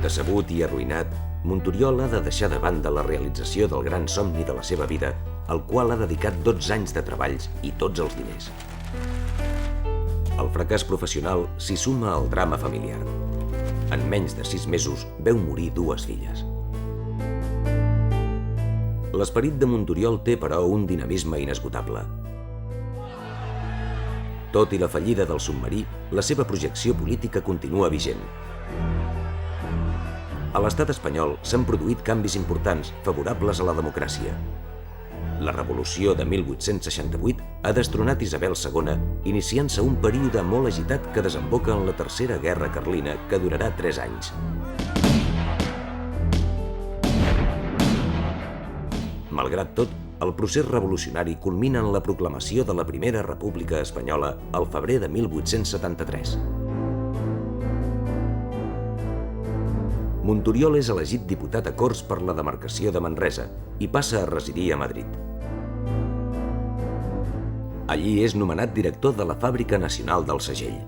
Decebut i arruïnat, Monturiol ha de deixar de banda la realització del gran somni de la seva vida, al qual ha dedicat 12 anys de treballs i tots els diners. El fracàs professional s'hi suma al drama familiar. En menys de 6 mesos veu morir 2 filles. L'esperit de Monturiol té, però, un dinamisme inesgotable. Tot i la fallida del submarí, la seva projecció política continua vigent. A l'estat espanyol s'han produït canvis importants favorables a la democràcia. La revolució de 1868 ha destronat Isabel II, iniciant-se un període molt agitat que desemboca en la Tercera Guerra Carlina, que durarà 3 anys. Malgrat tot, el procés revolucionari culmina en la proclamació de la Primera República Espanyola al febrer de 1873. Monturiol és elegit diputat a Corts per la demarcació de Manresa i passa a residir a Madrid. Allí és nomenat director de la Fàbrica Nacional del Segell.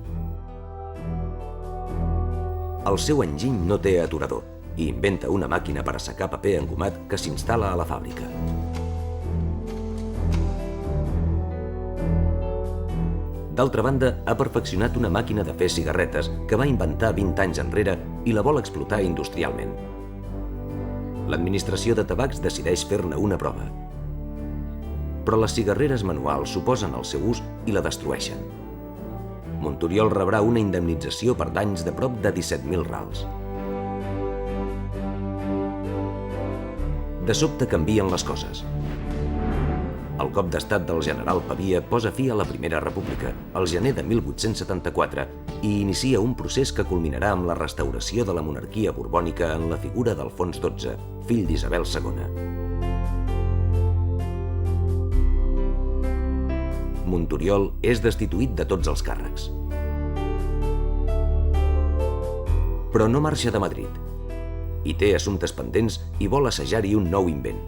El seu enginy no té aturador i inventa una màquina per assecar paper engomat que s'instal·la a la fàbrica. D'altra banda, ha perfeccionat una màquina de fer cigarretes que va inventar 20 anys enrere i la vol explotar industrialment. L'administració de tabacs decideix fer-ne una prova. Però les cigarreres manuals suposen el seu ús i la destrueixen. Monturiol rebrà una indemnització per danys de prop de 17.000 rals. De sobte canvien les coses. El cop d'estat del general Pavia posa fi a la Primera República, al gener de 1874, i inicia un procés que culminarà amb la restauració de la monarquia borbònica en la figura d'Alfons XII, fill d'Isabel II. Monturiol és destituït de tots els càrrecs. Però no marxa de Madrid. Hi té assumptes pendents i vol assajar-hi un nou invent.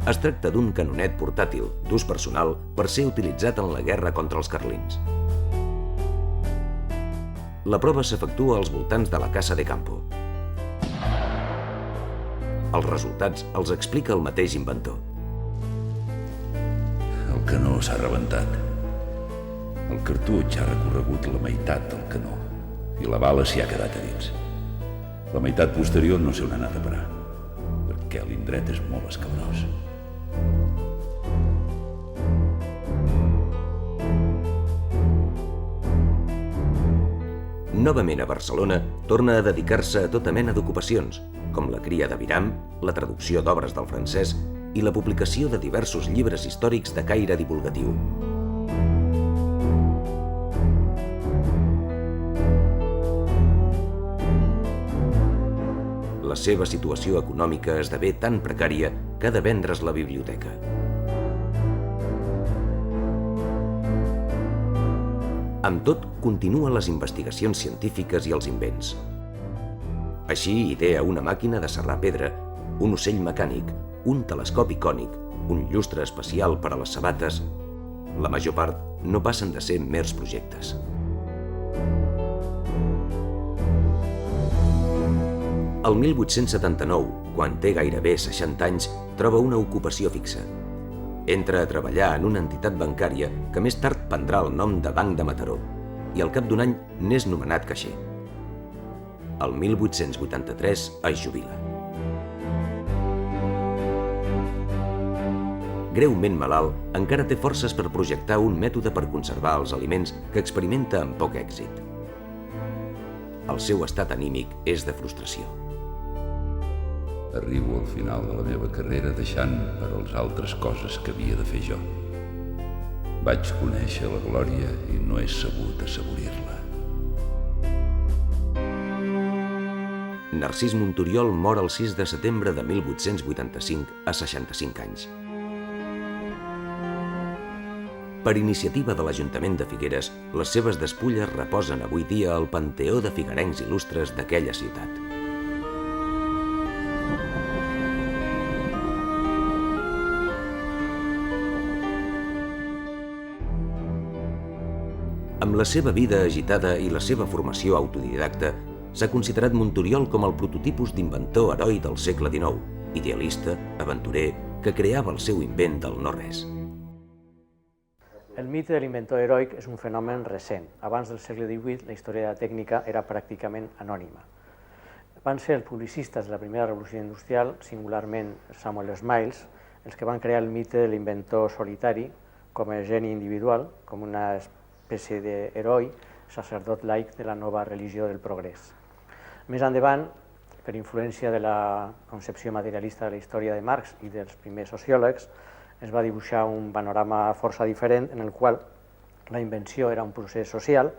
Es tracta d'un canonet portàtil, d'ús personal, per ser utilitzat en la guerra contra els carlins. La prova s'efectua als voltants de la Casa de Campo. Els resultats els explica el mateix inventor. El canó s'ha rebentat. El cartutx ha recorregut la meitat del canó i la bala s'hi ha quedat a dins. La meitat posterior no sé on ha anat a parar, perquè l'indret és molt escabrós. Novament a Barcelona, torna a dedicar-se a tota mena d'ocupacions, com la cria d'aviram, la traducció d'obres del francès i la publicació de diversos llibres històrics de caire divulgatiu. La seva situació econòmica esdevé tan precària que ha de vendre's la biblioteca. Amb tot, continua les investigacions científiques i els invents. Així idea una màquina de serrar pedra, un ocell mecànic, un telescopi cònic, un llustre especial per a les sabates. La major part no passen de ser mers projectes. El 1879, quan té gairebé 60 anys, troba una ocupació fixa. Entra a treballar en una entitat bancària que més tard prendrà el nom de Banc de Mataró i al cap d'un any n'és nomenat caixer. El 1883 es jubila. Greument malalt, encara té forces per projectar un mètode per conservar els aliments que experimenta amb poc èxit. El seu estat anímic és de frustració. Arribo al final de la meva carrera deixant per als altres coses que havia de fer jo. Vaig conèixer la glòria i no he sabut assaborir-la. Narcís Monturiol mor el 6 de setembre de 1885 a 65 anys. Per iniciativa de l'Ajuntament de Figueres, les seves despulles reposen avui dia al Panteó de Figuerencs il·lustres d'aquella ciutat. Amb la seva vida agitada i la seva formació autodidacta, s'ha considerat Monturiol com el prototipus d'inventor heroi del segle XIX, idealista, aventurer, que creava el seu invent del no-res. El mite de l'inventor heroic és un fenomen recent. Abans del segle XVIII, la història de la tècnica era pràcticament anònima. Van ser els publicistes de la primera revolució industrial, singularment Samuel Smiles, els que van crear el mite de l'inventor solitari com a geni individual, com una espècie d'heroi, sacerdot laic de la nova religió del progrés. Més endavant, per influència de la concepció materialista de la història de Marx i dels primers sociòlegs, es va dibuixar un panorama força diferent en el qual la invenció era un procés social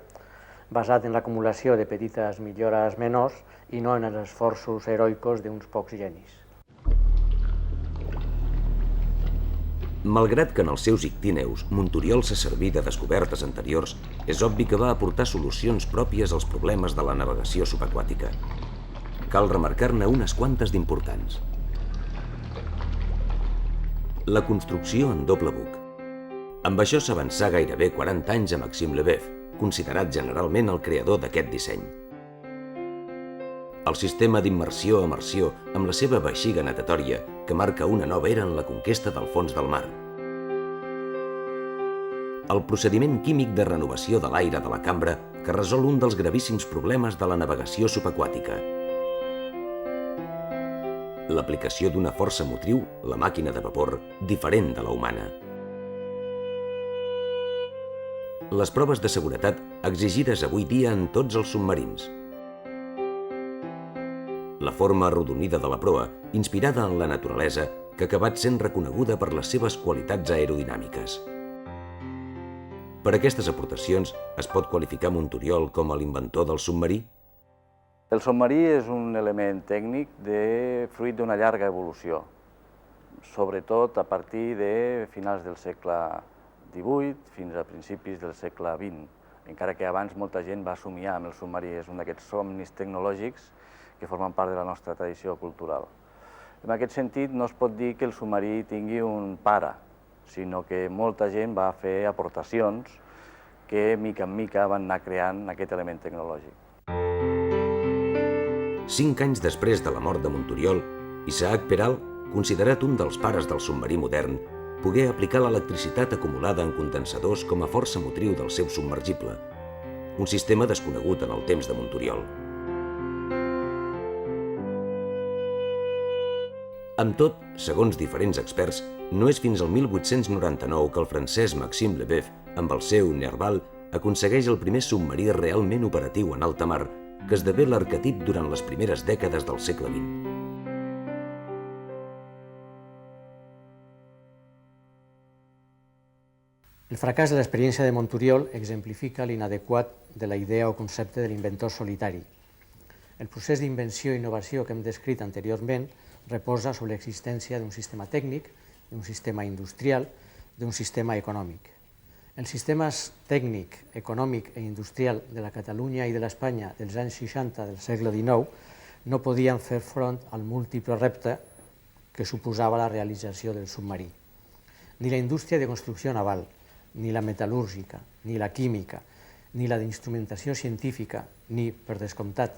basat en l'acumulació de petites millores menors i no en els esforços heroicos d'uns pocs genis. Malgrat que en els seus ictíneus Monturiol se serví de descobertes anteriors, és obvi que va aportar solucions pròpies als problemes de la navegació subaquàtica. Cal remarcar-ne unes quantes d'importants. La construcció en doble buc. Amb això s'avançà gairebé 40 anys a Maxime Leboeuf, considerat generalment el creador d'aquest disseny. El sistema d'immersió-emersió amb la seva veixiga natatòria que marca una nova era en la conquesta del fons del mar. El procediment químic de renovació de l'aire de la cambra que resol un dels gravíssims problemes de la navegació subaquàtica. L'aplicació d'una força motriu, la màquina de vapor, diferent de la humana. Les proves de seguretat exigides avui dia en tots els submarins. La forma arrodonida de la proa, inspirada en la naturalesa, que ha acabat sent reconeguda per les seves qualitats aerodinàmiques. Per aquestes aportacions, es pot qualificar Monturiol com a l'inventor del submarí? El submarí és un element tècnic fruit d'una llarga evolució, sobretot a partir de finals del segle XVIII fins a principis del segle XX, encara que abans molta gent va somiar amb el submarí. És un d'aquests somnis tecnològics que formen part de la nostra tradició cultural. En aquest sentit, no es pot dir que el submarí tingui un pare, sinó que molta gent va fer aportacions que, mica en mica, van anar creant aquest element tecnològic. 5 anys després de la mort de Monturiol, Isaac Peral, considerat un dels pares del submarí modern, pogué aplicar l'electricitat acumulada en condensadors com a força motriu del seu submergible, un sistema desconegut en el temps de Monturiol. Amb tot, segons diferents experts, no és fins al 1899 que el francès Maxime Leboeuf, amb el seu Nerval, aconsegueix el primer submarí realment operatiu en alta mar, que esdevé l'arquetip durant les primeres dècades del segle XX. El fracàs de l'experiència de Monturiol exemplifica l'inadequat de la idea o concepte de l'inventor solitari. El procés d'invenció i innovació que hem descrit anteriorment reposa sobre l'existència d'un sistema tècnic, d'un sistema industrial, d'un sistema econòmic. Els sistemes tècnic, econòmic i industrial de la Catalunya i de l'Espanya dels anys 60 del segle XIX no podien fer front al múltiple repte que suposava la realització del submarí. Ni la indústria de construcció naval, ni la metal·lúrgica, ni la química, ni la d'instrumentació científica, ni, per descomptat,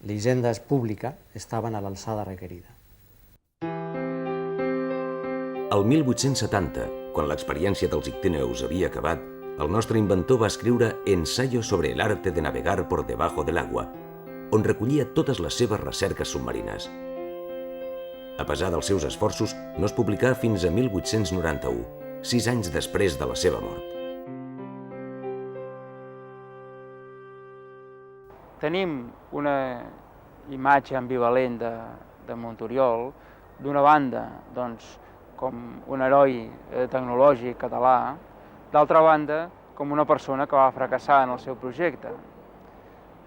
la hisenda pública estaven a l'alçada requerida. El 1870, quan l'experiència dels ictíneus havia acabat, el nostre inventor va escriure Ensayo sobre el arte de navegar por debajo del agua, on recollia totes les seves recerques submarines. A pesar dels seus esforços, no es publicà fins a 1891, 6 anys després de la seva mort. Tenim una imatge ambivalent de Monturiol, d'una banda, doncs, com un heroi tecnològic català, d'altra banda, com una persona que va fracassar en el seu projecte.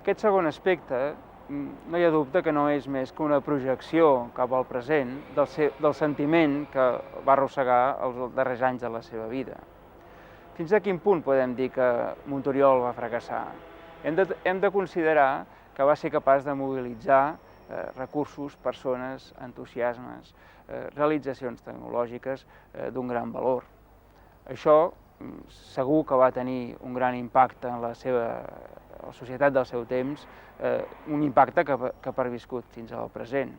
Aquest segon aspecte, no hi ha dubte que no és més que una projecció cap al present del sentiment que va arrossegar els darrers anys de la seva vida. Fins a quin punt podem dir que Monturiol va fracassar? Hem de considerar que va ser capaç de mobilitzar recursos, persones, entusiasmes, realitzacions tecnològiques d'un gran valor. Això segur que va tenir un gran impacte en la societat del seu temps, un impacte que ha perviscut fins al present.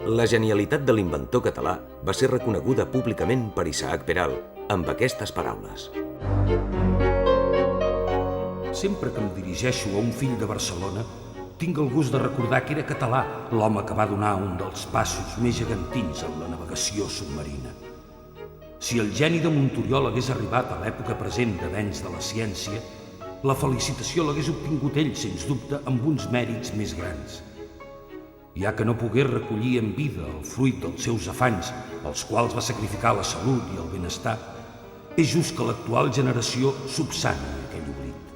La genialitat de l'inventor català va ser reconeguda públicament per Isaac Peral amb aquestes paraules. Sempre que em dirigeixo a un fill de Barcelona, tinc el gust de recordar que era català l'home que va donar un dels passos més gegantins en la navegació submarina. Si el geni de Monturiol hagués arribat a l'època present d'avenç de la ciència, la felicitació l'hagués obtingut ell, sens dubte, amb uns mèrits més grans. Ja que no pogués recollir en vida el fruit dels seus afanys, als quals va sacrificar la salut i el benestar, és just que l'actual generació subsani aquell oblit.